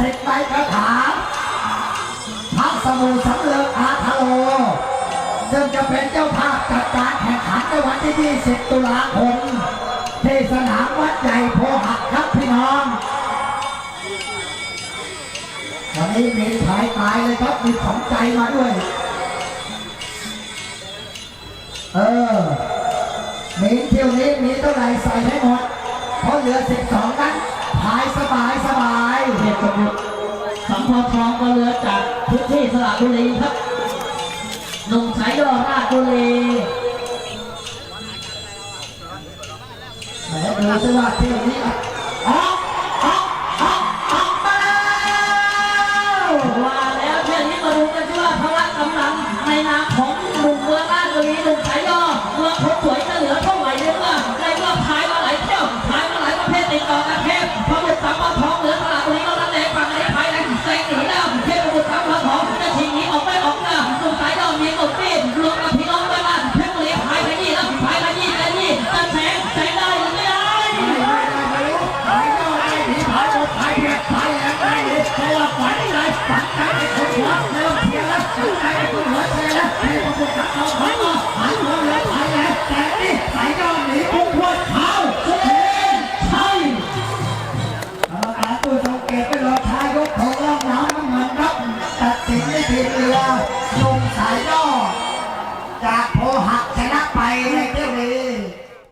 สิทธิ์ในกระถางพักสมุทรสำเริงอาทโลซึ่งจะเป็นเจ้าภาพจัดการแข่งขันในวันที่ 20 ตุลาคมที่สนามวัดใหญ่โพหักครับพี่น้องวันนี้มีขายตายเลยครับมีของใจมาด้วยมีเที่ยวนี้มีเท่าไหร่ใส่ให้หมดเพราะเหลือ12นั้นพายสบายเหตุสมุทรสัมพทองก็เรือจากพื้นที่สระบุรีครับหนุ่มสายย่อราชบุรีแหมดูสิว่าเที่ยวนี้